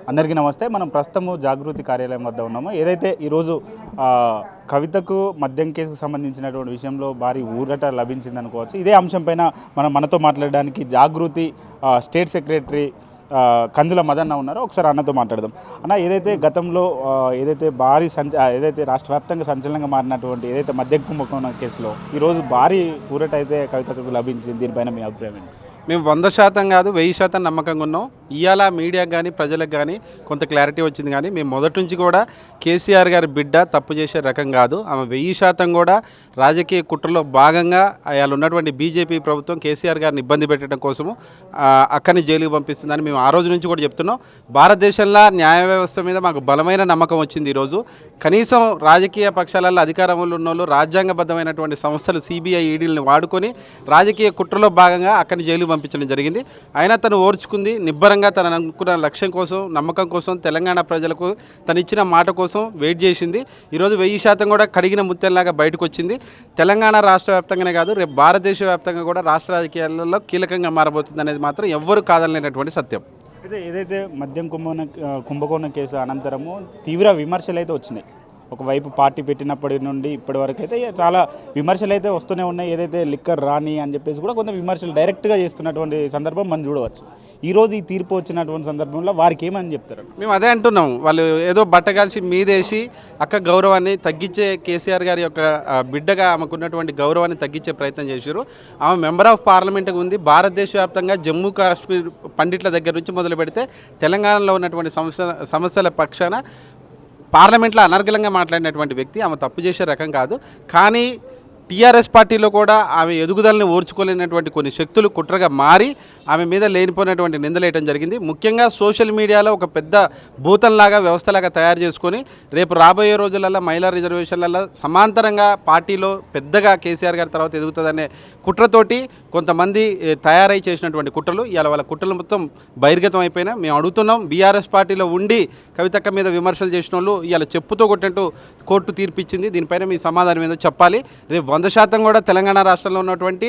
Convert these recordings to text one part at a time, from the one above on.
అందరికీ నమస్తే. మనం ప్రస్తుతము జాగృతి కార్యాలయం వద్ద ఉన్నాము. ఏదైతే ఈరోజు కవితకు మద్యం కేసుకు సంబంధించినటువంటి విషయంలో భారీ ఊరట లభించిందనుకోవచ్చు. ఇదే అంశంపైన మనతో మాట్లాడడానికి జాగృతి స్టేట్ సెక్రటరీ కందుల మదన్న ఉన్నారు. ఒకసారి అన్నతో మాట్లాడదాం. అన్న, ఏదైతే గతంలో ఏదైతే భారీ ఏదైతే రాష్ట్ర వ్యాప్తంగా సంచలనంగా మారినటువంటి ఏదైతే మద్యం కుంభకోణం కేసులో ఈరోజు భారీ ఊరట అయితే కవితకు లభించింది, దీనిపైన మీ అభిప్రాయం ఏంటి? మేము 100% కాదు 1000% నమ్మకంగా ఉన్నాం. ఇవాళ మీడియాకు కానీ ప్రజలకు కానీ కొంత క్లారిటీ వచ్చింది. కానీ మేము మొదటి నుంచి కూడా కేసీఆర్ గారి బిడ్డ తప్పు చేసే రకం కాదు. ఆమె 1000% కూడా రాజకీయ కుట్రలో భాగంగా అయాలు ఉన్నటువంటి బీజేపీ ప్రభుత్వం కేసీఆర్ గారిని ఇబ్బంది పెట్టడం కోసము అక్కడిని జైలుకి పంపిస్తుందని మేము ఆ రోజు నుంచి కూడా చెప్తున్నాం. భారతదేశంలో న్యాయ వ్యవస్థ మీద మాకు బలమైన నమ్మకం వచ్చింది. ఈరోజు కనీసం రాజకీయ పక్షాలలో అధికారంలో ఉన్న వాళ్ళు రాజ్యాంగబద్ధమైనటువంటి సంస్థలు సిబిఐ ఈడీలను వాడుకొని రాజకీయ కుట్రలో భాగంగా అక్కడిని జైలు పంపించడం జరిగింది. అయినా తను ఓర్చుకుంది. నిబ్బరంగా తన అనుకున్న లక్ష్యం కోసం, నమ్మకం కోసం, తెలంగాణ ప్రజలకు తను ఇచ్చిన మాట కోసం వెయిట్ చేసింది. ఈరోజు 1000% కూడా కడిగిన ముత్యంలాగా బయటకు వచ్చింది. తెలంగాణ రాష్ట్ర వ్యాప్తంగానే కాదు, రేపు భారతదేశ వ్యాప్తంగా కూడా రాష్ట్ర రాజకీయాలలో కీలకంగా మారబోతుంది అనేది మాత్రం ఎవ్వరూ కాదనలేనటువంటి సత్యం. అయితే ఏదైతే మద్యం కుంభకోణం కేసు అనంతరము తీవ్ర విమర్శలు అయితే వచ్చినాయి. ఒకవైపు పార్టీ పెట్టినప్పటి నుండి ఇప్పటి వరకు అయితే చాలా విమర్శలు అయితే వస్తూనే ఉన్నాయి. ఏదైతే లిక్కర్ రాని అని చెప్పేసి కూడా కొంత విమర్శలు డైరెక్ట్గా చేస్తున్నటువంటి సందర్భం మనం చూడవచ్చు. ఈరోజు ఈ తీర్పు వచ్చినటువంటి సందర్భంలో వారికి ఏమని చెప్తారు? మేము అదే అంటున్నాం. వాళ్ళు ఏదో బట్టగాల్చి మీదేసి అక్క గౌరవాన్ని తగ్గించే, కేసీఆర్ గారి యొక్క బిడ్డగా ఆమెకున్నటువంటి గౌరవాన్ని తగ్గించే ప్రయత్నం చేశారు. ఆమె మెంబర్ ఆఫ్ పార్లమెంట్గా ఉంది. భారతదేశ వ్యాప్తంగా జమ్మూ కాశ్మీర్ పండిట్ల దగ్గర నుంచి మొదలు పెడితే తెలంగాణలో ఉన్నటువంటి సమస్యల పక్షాన పార్లమెంట్లో అనర్గళంగా మాట్లాడినటువంటి వ్యక్తి. ఆమె తప్పు చేసే రకం కాదు. కానీ టీఆర్ఎస్ పార్టీలో కూడా ఆమె ఎదుగుదలని ఓర్చుకోలేనటువంటి కొన్ని శక్తులు కుట్రగా మారి ఆమె మీద లేనిపోయినటువంటి నిందలేయడం జరిగింది. ముఖ్యంగా సోషల్ మీడియాలో ఒక పెద్ద భూతంలాగా వ్యవస్థలాగా తయారు చేసుకొని రేపు రాబోయే రోజులలో మహిళా రిజర్వేషన్లలో సమాంతరంగా పార్టీలో పెద్దగా కేసీఆర్ గారి తర్వాత ఎదుగుతుందనే కుట్రతోటి కొంతమంది తయారై చేసినటువంటి కుట్రలు ఇవాళ వాళ్ళ కుట్రలు మొత్తం బహిర్గతం అయిపోయినా మేము అడుగుతున్నాం. బీఆర్ఎస్ పార్టీలో ఉండి కవితక్క మీద విమర్శలు చేసిన వాళ్ళు ఇవాళ చెప్పుతో కొట్టినట్టు కోర్టు తీర్పిచ్చింది. దీనిపైన మీ సమాధానం ఏదో చెప్పాలి. రేపు 100% కూడా తెలంగాణ రాష్ట్రంలో ఉన్నటువంటి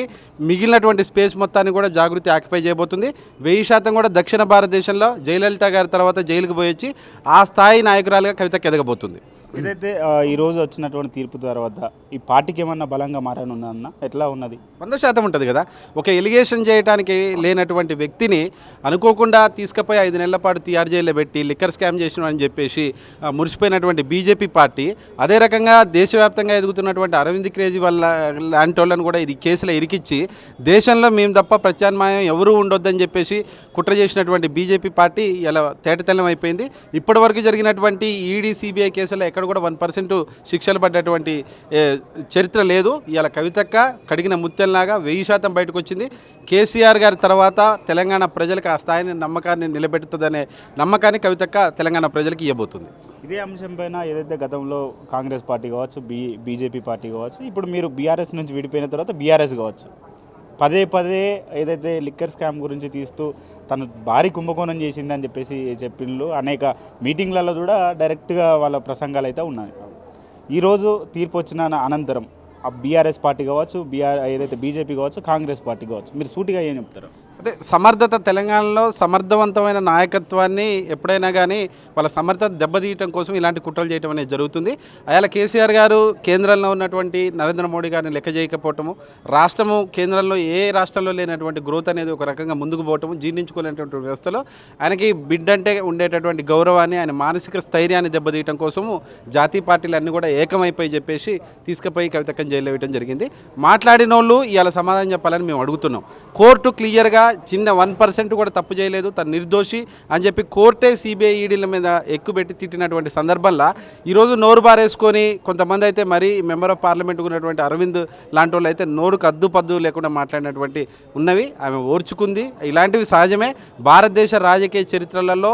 మిగిలినటువంటి స్పేస్ మొత్తాన్ని కూడా జాగృతి ఆక్యుపై చేయబోతుంది. 1000% కూడా దక్షిణ భారతదేశంలో జయలలిత గారి తర్వాత జైలుకు పోయి వచ్చి ఆ స్థాయి నాయకురాలుగా కవితకు ఎదగబోతుంది. ఏదైతే ఈరోజు వచ్చినటువంటి తీర్పు తర్వాత ఈ పార్టీకి ఏమన్నా బలంగా మారనుందన్న ఎట్లా ఉన్నది? 100% ఉంటుంది కదా. ఒక ఎలిగేషన్ చేయడానికి లేనటువంటి వ్యక్తిని అనుకోకుండా తీసుకుపోయి 5 నెలల పాటు తీఆర్ జైల్లో పెట్టి లిక్కర్ స్కామ్ చేసిన అని చెప్పేసి మురిసిపోయినటువంటి బీజేపీ పార్టీ అదే రకంగా దేశవ్యాప్తంగా ఎదుగుతున్నటువంటి అరవింద్ కేజ్రీవాల్ లాంటి వాళ్ళని కూడా ఇది కేసులో ఇరికిచ్చి దేశంలో మేము తప్ప ప్రత్యామ్నాయం ఎవరూ ఉండొద్దని చెప్పేసి కుట్ర చేసినటువంటి బీజేపీ పార్టీ ఇలా తేటతెల్లం అయిపోయింది. ఇప్పటి వరకు జరిగినటువంటి ఈడీ సిబిఐ కేసులో ఎక్కడ కూడా 1% శిక్షలు పడ్డటువంటి చరిత్ర లేదు. ఇలా కవితక్క కడిగిన ముత్యంలాగా 1000% బయటకు వచ్చింది. కేసీఆర్ గారి తర్వాత తెలంగాణ ప్రజలకు ఆ స్థాయిని నమ్మకాన్ని నిలబెట్టుతుందనే నమ్మకాన్ని కవితక్క తెలంగాణ ప్రజలకు ఇవ్వబోతుంది. ఇదే అంశంపైన ఏదైతే గతంలో కాంగ్రెస్ పార్టీ కావచ్చు, బీజేపీ పార్టీ కావచ్చు, ఇప్పుడు మీరు బీఆర్ఎస్ నుంచి విడిపోయిన తర్వాత బీఆర్ఎస్ కావచ్చు, పదే ఏదైతే లిక్కర్ స్కామ్ గురించి తీస్తూ తను భారీ కుంభకోణం చేసిందని చెప్పేసి చెప్పిండ్రు. అనేక మీటింగ్లలో కూడా డైరెక్ట్గా వాళ్ళ ప్రసంగాలు అయితే ఉన్నాయి. ఈరోజు తీర్పు వచ్చిన అనంతరం ఆ బీఆర్ఎస్ పార్టీ కావచ్చు, ఏదైతే బీజేపీ కావచ్చు, కాంగ్రెస్ పార్టీ కావచ్చు, మీరు సూటిగా ఏం చెప్తారు? అదే సమర్థత, తెలంగాణలో సమర్థవంతమైన నాయకత్వాన్ని ఎప్పుడైనా కానీ వాళ్ళ సమర్థత దెబ్బతీయటం కోసం ఇలాంటి కుట్రలు చేయడం అనేది జరుగుతుంది. అలా కేసీఆర్ గారు కేంద్రంలో ఉన్నటువంటి నరేంద్ర మోడీ గారిని లెక్క చేయకపోవటము, రాష్ట్రము కేంద్రంలో ఏ రాష్ట్రంలో లేనటువంటి గ్రోత్ అనేది ఒక రకంగా ముందుకు పోవటము, జీర్ణించుకోలేనటువంటి వ్యవస్థలో ఆయనకి బిడ్డంటే ఉండేటటువంటి గౌరవాన్ని, ఆయన మానసిక స్థైర్యాన్ని దెబ్బతీయటం కోసము జాతీయ పార్టీలు అన్నీ కూడా ఏకమైపోయి చెప్పేసి తీసుకుపోయి కవితక్కని జైల్లో వేయడం జరిగింది. మాట్లాడిన వాళ్ళు ఇవాళ సమాధానం చెప్పాలని మేము అడుగుతున్నాం. కోర్టు క్లియర్గా చిన్న 1% కూడా తప్పు చేయలేదు, తను నిర్దోషి అని చెప్పి కోర్టే సిబిఐ ఈడీల మీద ఎక్కుపెట్టి తిట్టినటువంటి సందర్భంలో ఈరోజు నోరు బారేసుకొని కొంతమంది అయితే మరీ మెంబర్ ఆఫ్ పార్లమెంట్ ఉన్నటువంటి అరవింద్ లాంటి వాళ్ళు అయితే నోరుకు అద్దు లేకుండా మాట్లాడినటువంటి ఉన్నవి. ఆమె ఓర్చుకుంది. ఇలాంటివి సహజమే. భారతదేశ రాజకీయ చరిత్రలలో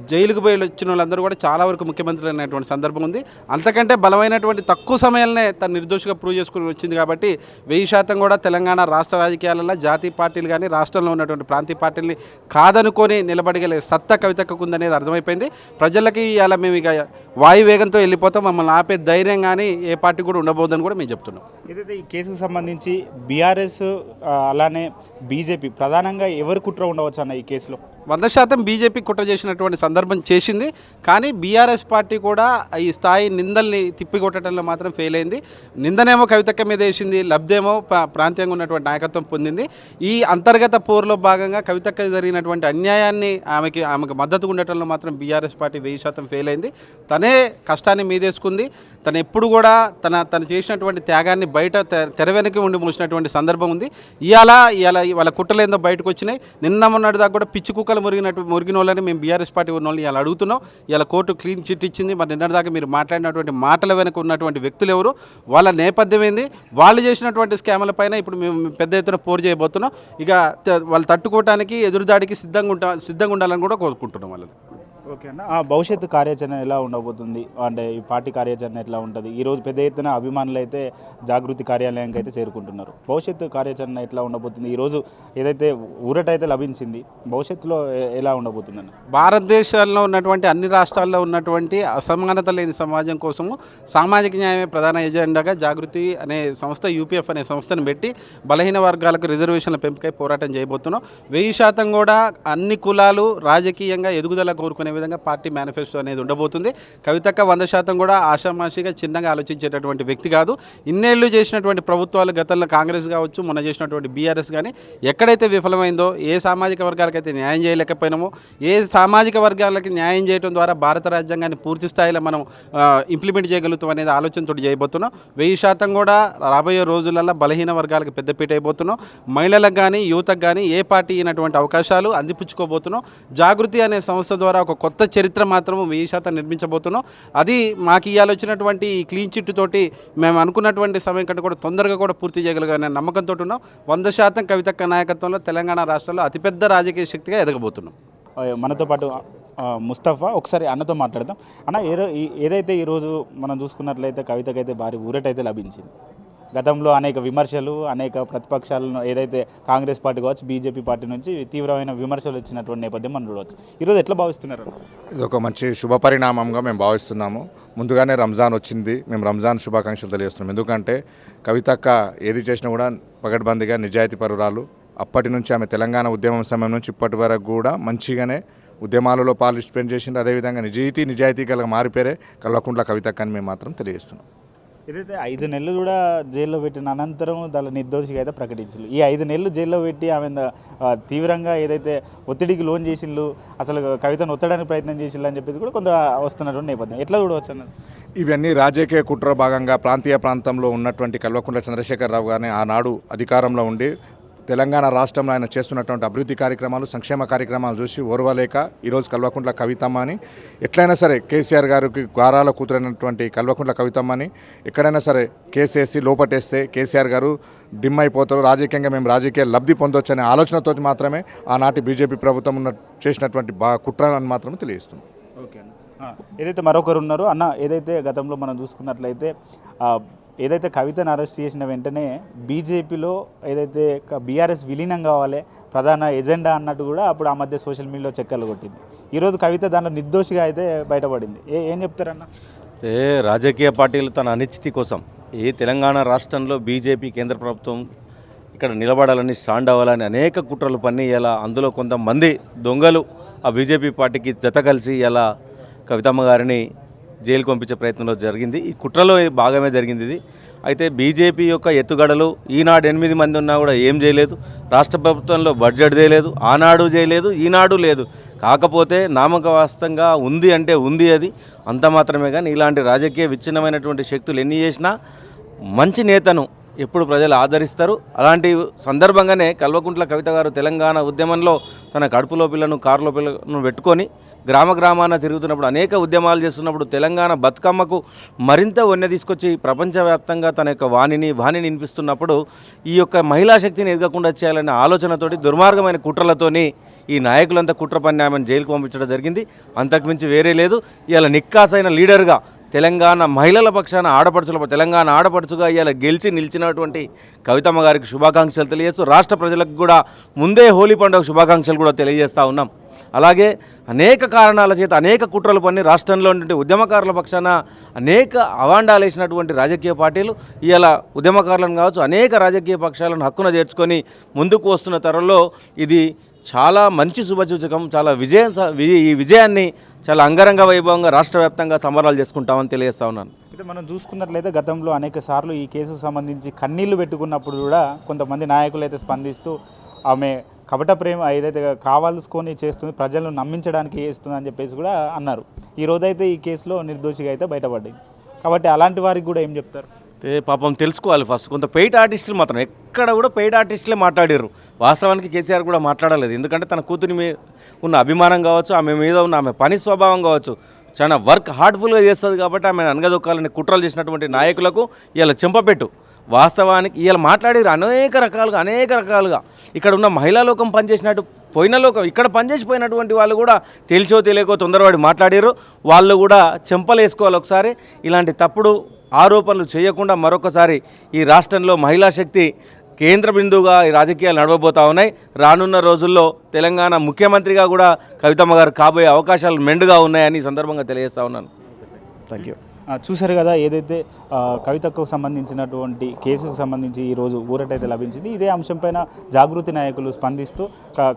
జైలుకు పోయి వచ్చిన వాళ్ళందరూ కూడా చాలా వరకు ముఖ్యమంత్రులు అనేటువంటి సందర్భం ఉంది. అంతకంటే బలమైనటువంటి తక్కువ సమయంలోనే తను నిర్దోషిగా ప్రూవ్ చేసుకుని వచ్చింది. కాబట్టి 1000% కూడా తెలంగాణ రాష్ట్ర రాజకీయాలలో జాతీయ పార్టీలు కానీ రాష్ట్రంలో ఉన్నటువంటి ప్రాంతీయ పార్టీలని కాదనుకొని నిలబడగలే సత్తా కవితక్కకు ఉందనేది అర్థమైపోయింది. ప్రజలకి ఇలా మేము ఇక వాయు వేగంతో వెళ్ళిపోతాం, మమ్మల్ని ఆపే ధైర్యం కానీ ఏ పార్టీ కూడా ఉండబోదని కూడా మేము చెప్తున్నాం. ఏదైతే ఈ కేసుకు సంబంధించి బీఆర్ఎస్ అలానే బీజేపీ ప్రధానంగా ఎవరు కుట్ర ఉండవచ్చు అన్న ఈ కేసులో? 100% బీజేపీ కుట్ర చేసినటువంటి సందర్భం చేసింది. కానీ బీఆర్ఎస్ పార్టీ కూడా ఈ స్థాయి నిందల్ని తిప్పికొట్టడంలో మాత్రం ఫెయిల్ అయింది. నిందనేమో కవితక్క మీద వేసింది, లబ్ధేమో ప్రాంతీయంగా ఉన్నటువంటి నాయకత్వం పొందింది. ఈ అంతర్గత పోరులో భాగంగా కవితక్క జరిగినటువంటి అన్యాయాన్ని ఆమెకు మద్దతుగా ఉండటంలో మాత్రం బీఆర్ఎస్ పార్టీ 1000% ఫెయిల్ అయింది. తనే కష్టాన్ని మీదేసుకుంది. తను ఎప్పుడు కూడా తను చేసినటువంటి త్యాగాన్ని బయట తెర వెనక ఉండి మూసినటువంటి సందర్భం ఉంది. ఇవాళ వాళ్ళ కుట్రలేందో బయటకు వచ్చినాయి. నిన్న మొన్నటి దాకా కూడా పిచ్చి కుక్కలు మురిగిన వాళ్ళని మేము బీఆర్ఎస్ పార్టీ ఉన్న వాళ్ళని ఇలా అడుగుతున్నాం. ఇలా కోర్టు క్లీన్ చిట్ ఇచ్చింది. మరి నిన్నటిదాకా మీరు మాట్లాడినటువంటి మాటల వెనక ఉన్నటువంటి వ్యక్తులు ఎవరు, వాళ్ళ నేపథ్యం ఏంది, వాళ్ళు చేసినటువంటి స్కామ్ల పైన ఇప్పుడు మేము పెద్ద ఎత్తున పోరు చేయబోతున్నాం. ఇక వాళ్ళు తట్టుకోవడానికి ఎదురుదాడికి సిద్ధంగా ఉండాలని కూడా కోరుకుంటున్నాం వాళ్ళని. ఓకే అన్న, భవిష్యత్తు కార్యాచరణ ఎలా ఉండబోతుంది, అంటే ఈ పార్టీ కార్యాచరణ ఎట్లా ఉంటుంది? ఈరోజు పెద్ద ఎత్తున అభిమానులు అయితే జాగృతి కార్యాలయానికి అయితే చేరుకుంటున్నారు. భవిష్యత్తు కార్యాచరణ ఎట్లా ఉండబోతుంది? ఈరోజు ఏదైతే ఊరట అయితే లభించింది, భవిష్యత్తులో ఎలా ఉండబోతుందన్న? భారతదేశంలో ఉన్నటువంటి అన్ని రాష్ట్రాల్లో ఉన్నటువంటి అసమానత లేని సమాజం కోసము సామాజిక న్యాయమే ప్రధాన ఎజెండాగా జాగృతి అనే సంస్థ, యూపీఎఫ్ అనే సంస్థను పెట్టి బలహీన వర్గాలకు రిజర్వేషన్ల పెంపుకై పోరాటం చేయబోతున్నాం. 1000% కూడా అన్ని కులాలు రాజకీయంగా ఎదుగుదల కోరుకునే విధంగా పార్టీ మేనిఫెస్టో అనేది ఉండబోతుంది. కవితక్క 100% కూడా ఆషామాషిగా చిన్నగా ఆలోచించేటటువంటి వ్యక్తి కాదు. ఇన్నేళ్లు చేసినటువంటి ప్రభుత్వాలు, గతంలో కాంగ్రెస్ కావచ్చు, మొన్న చేసినటువంటి బీఆర్ఎస్ కానీ ఎక్కడైతే విఫలమైందో, ఏ సామాజిక వర్గాలకైతే న్యాయం చేయలేకపోయినామో, ఏ సామాజిక వర్గాలకి న్యాయం చేయడం ద్వారా భారత రాజ్యాంగాన్ని పూర్తి స్థాయిలో మనం ఇంప్లిమెంట్ చేయగలుగుతాం అనేది ఆలోచనతో చేయబోతున్నాం. 1000% కూడా రాబోయే రోజులలో బలహీన వర్గాలకు పెద్దపీట అయిపోతున్నాం. మహిళలకు కానీ యువతకు కానీ ఏ పార్టీ అయినటువంటి అవకాశాలు అందిపుచ్చుకోబోతున్నాం. జాగృతి అనే సంస్థ ద్వారా ఒక కొత్త చరిత్ర మాత్రము 1000% నిర్మించబోతున్నాం. అది మాకు ఇవాళ వచ్చినటువంటి ఈ క్లీన్ చిట్ తోటి మేము అనుకున్నటువంటి సమయం కంటే కూడా తొందరగా కూడా పూర్తి చేయగలిగిన నమ్మకంతో ఉన్నాం. 100% కవితక్క నాయకత్వంలో తెలంగాణ రాష్ట్రంలో అతిపెద్ద రాజకీయ శక్తిగా ఎదగబోతున్నాం. మనతో పాటు ముస్తఫా, ఒకసారి అన్నతో మాట్లాడదాం. అన్న, ఏదైతే ఈరోజు మనం చూసుకున్నట్లయితే కవితకైతే భారీ ఊరటైతే లభించింది. గతంలో అనేక విమర్శలు, అనేక ప్రతిపక్షాలను ఏదైతే కాంగ్రెస్ పార్టీ కావచ్చు, బీజేపీ పార్టీ నుంచి తీవ్రమైన విమర్శలు వచ్చినటువంటి నేపథ్యం మనం చూడవచ్చు. ఈరోజు ఎట్లా భావిస్తున్నారు? ఇది ఒక మంచి శుభపరిణామంగా మేము భావిస్తున్నాము. ముందుగానే రంజాన్ వచ్చింది, మేము రంజాన్ శుభాకాంక్షలు తెలియజేస్తున్నాం. ఎందుకంటే కవితక్క ఏది చేసినా కూడా పగడ్బందీగా నిజాయితీ పరురాలు. అప్పటి నుంచి ఆమె తెలంగాణ ఉద్యమం సమయం నుంచి ఇప్పటి వరకు కూడా మంచిగానే ఉద్యమాలలో పార్టిసిపేట్ చేసింది. అదేవిధంగా నిజాయితీ గల మారిపేరే కల్వకుంట్ల కవితక్క అని మేము మాత్రం తెలియజేస్తున్నాం. ఏదైతే 5 నెలలు కూడా జైల్లో పెట్టిన అనంతరం దాని నిర్దోషిగా అయితే ప్రకటించారు. ఈ 5 నెలలు జైల్లో పెట్టి ఆమె తీవ్రంగా ఏదైతే ఒత్తిడికి లోన్ చేసిళ్ళు, అసలు కవితను ఒత్తడానికి ప్రయత్నం చేసిళ్ళు అని చెప్పేసి కూడా కొంత వస్తున్నటువంటి నేపథ్యం ఎట్లా చూడవచ్చు అన్నది? ఇవన్నీ రాజకీయ కుట్ర భాగంగా ప్రాంతంలో ఉన్నటువంటి కల్వకుంట్ల చంద్రశేఖరరావు గారిని ఆనాడు అధికారంలో ఉండి తెలంగాణ రాష్ట్రంలో ఆయన చేస్తున్నటువంటి అభివృద్ధి కార్యక్రమాలు, సంక్షేమ కార్యక్రమాలు చూసి ఓర్వలేక ఈరోజు కల్వకుంట్ల కవితమ్మని ఎట్లయినా సరే కేసీఆర్ గారికి గారాల కూతురైనటువంటి కల్వకుంట్ల కవితమ్మని ఎక్కడైనా సరే కేసేసి లోపటేస్తే కేసీఆర్ గారు డిమ్ అయిపోతారు, రాజకీయంగా మేము రాజకీయ లబ్ధి పొందొచ్చు అనే ఆలోచనతో మాత్రమే ఆనాటి బీజేపీ ప్రభుత్వం చేసినటువంటి కుట్ర అని మాత్రం తెలియజేస్తున్నాం. ఓకే అన్న, ఏదైతే మరొకరు ఉన్నారో అన్న, ఏదైతే గతంలో మనం చూసుకున్నట్లయితే ఏదైతే కవితను అరెస్ట్ చేసిన వెంటనే బీజేపీలో ఏదైతే బీఆర్ఎస్ విలీనం కావాలి ప్రధాన ఎజెండా అన్నట్టు కూడా అప్పుడు ఆ మధ్య సోషల్ మీడియాలో చెక్కలు కొట్టింది. ఈరోజు కవిత దాంట్లో నిర్దోషిగా అయితే బయటపడింది. ఏం చెప్తారన్న? రాజకీయ పార్టీలు తన అనిశ్చితి కోసం తెలంగాణ రాష్ట్రంలో బీజేపీ కేంద్ర ప్రభుత్వం ఇక్కడ నిలబడాలని, స్టాండ్ అవ్వాలని అనేక కుట్రలు పన్ని ఇలా అందులో కొంతమంది దొంగలు ఆ బీజేపీ పార్టీకి జత కలిసి ఇలా కవితమ్మ గారిని జైలు పంపించే ప్రయత్నంలో జరిగింది. ఈ కుట్రలో భాగమే జరిగింది ఇది. అయితే బీజేపీ యొక్క ఎత్తుగడలు ఈనాడు 8 మంది ఉన్నా కూడా ఏం చేయలేదు. రాష్ట్ర ప్రభుత్వంలో బడ్జెట్ చేయలేదు, ఆనాడు చేయలేదు, ఈనాడు లేదు. కాకపోతే నామకవాస్తంగా ఉంది అంటే ఉంది, అది అంత మాత్రమే. కానీ ఇలాంటి రాజకీయ విచ్ఛిన్నమైనటువంటి శక్తులు ఎన్ని చేసినా మంచి నేతను ఎప్పుడు ప్రజలు ఆదరిస్తారు. అలాంటి సందర్భంగానే కల్వకుంట్ల కవిత గారు తెలంగాణ ఉద్యమంలో తన కడుపులో పిల్లను, కారులో పిల్లను పెట్టుకొని గ్రామాన తిరుగుతున్నప్పుడు, అనేక ఉద్యమాలు చేస్తున్నప్పుడు తెలంగాణ బతుకమ్మకు మరింత వన్నె తీసుకొచ్చి ప్రపంచవ్యాప్తంగా తన యొక్క వాణిని వినిపిస్తున్నప్పుడు ఈ యొక్క మహిళా శక్తిని ఎదగకుండా చేయాలనే ఆలోచనతోటి దుర్మార్గమైన కుట్రలతోని ఈ నాయకులంతా కుట్ర పన్ని ఆమెను జైలుకు పంపించడం జరిగింది. అంతకుమించి వేరే లేదు. ఇలా నిక్కాసైన లీడర్గా తెలంగాణ మహిళల పక్షాన తెలంగాణ ఆడపడుచుగా ఇవాళ గెలిచి నిలిచినటువంటి కవితమ్మ గారికి శుభాకాంక్షలు తెలియజేస్తూ రాష్ట్ర ప్రజలకు కూడా ముందే హోలీ పండుగ శుభాకాంక్షలు కూడా తెలియజేస్తూ ఉన్నాం. అలాగే అనేక కారణాల చేత అనేక కుట్రలు పన్ని రాష్ట్రంలో ఉన్నటువంటి ఉద్యమకారుల పక్షాన అనేక అవాండాలు వేసినటువంటి రాజకీయ పార్టీలు ఇవాళ ఉద్యమకారులను కావచ్చు అనేక రాజకీయ పక్షాలను హక్కున చేర్చుకొని ముందుకు వస్తున్న తరంలో ఇది చాలా మంచి శుభసూచకం. చాలా ఈ విజయాన్ని చాలా అంగరంగ వైభవంగా రాష్ట్ర వ్యాప్తంగా సంబరాలు చేసుకుంటామని తెలియజేస్తా ఉన్నాను. అయితే మనం చూసుకున్నట్లయితే గతంలో అనేక సార్లు ఈ కేసుకు సంబంధించి కన్నీళ్లు పెట్టుకున్నప్పుడు కూడా కొంతమంది నాయకులు అయితే స్పందిస్తూ ఆమె కపట ప్రేమ ఏదైతే కావాల్సుకొని చేస్తుంది, ప్రజలను నమ్మించడానికి చేస్తుంది అని చెప్పేసి కూడా అన్నారు. ఈ రోజైతే ఈ కేసులో నిర్దోషిగా అయితే బయటపడింది. కాబట్టి అలాంటి వారికి కూడా ఏం చెప్తారు? పాపం తెలుసుకోవాలి ఫస్ట్. కొంత పెయిడ్ ఆర్టిస్టులు మాత్రం ఎక్కడ కూడా పెయిడ్ ఆర్టిస్టులే మాట్లాడారు. వాస్తవానికి కేసీఆర్ కూడా మాట్లాడలేదు. ఎందుకంటే తన కూతురి మీద ఉన్న అభిమానం కావచ్చు, ఆమె మీద ఉన్న ఆమె పని స్వభావం కావచ్చు, చాలా వర్క్ హార్డ్ఫుల్గా చేస్తుంది కాబట్టి ఆమె అనగదొక్కాలని కుట్రలు చేసినటువంటి నాయకులకు ఇలా చెంపపెట్టు. వాస్తవానికి ఇలా మాట్లాడారు అనేక రకాలుగా. ఇక్కడ ఉన్న మహిళా లోకం పనిచేసినట్టు పోయిన లోకం ఇక్కడ పనిచేసిపోయినటువంటి వాళ్ళు కూడా తెలిసో తెలియకో తొందరపడి మాట్లాడారు. వాళ్ళు కూడా చెంపలు వేసుకోవాలి. ఒకసారి ఇలాంటి తప్పుడు ఆరోపణలు చేయకుండా మరొకసారి ఈ రాష్ట్రంలో మహిళా శక్తి కేంద్ర బిందువుగా ఈ రాజకీయాలు నడవబోతూ ఉన్నాయి. రానున్న రోజుల్లో తెలంగాణ ముఖ్యమంత్రిగా కూడా కవితమ్మ గారు కాబోయే అవకాశాలు మెండుగా ఉన్నాయని ఈ సందర్భంగా తెలియజేస్తా ఉన్నాను. Thank you. చూశారు కదా, ఏదైతే కవితకు సంబంధించినటువంటి కేసుకు సంబంధించి ఈరోజు ఊరటైతే లభించింది. ఇదే అంశంపైన జాగృతి నాయకులు స్పందిస్తూ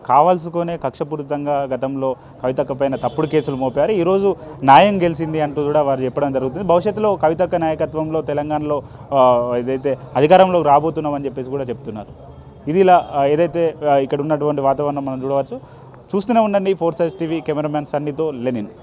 కావాల్సుకునే కక్షపూరితంగా గతంలో కవితక్క పైన తప్పుడు కేసులు మోపారు. ఈరోజు న్యాయం గెలిచింది అంటూ కూడా వారు చెప్పడం జరుగుతుంది. భవిష్యత్తులో కవితక్క నాయకత్వంలో తెలంగాణలో ఏదైతే అధికారంలోకి రాబోతున్నామని చెప్పేసి కూడా చెప్తున్నారు. ఇది ఇలా ఏదైతే ఇక్కడ ఉన్నటువంటి వాతావరణం మనం చూడవచ్చు. చూస్తూనే ఉండండి 4 Sides TV. కెమెరామ్యాన్ సన్నీతో లెనిన్.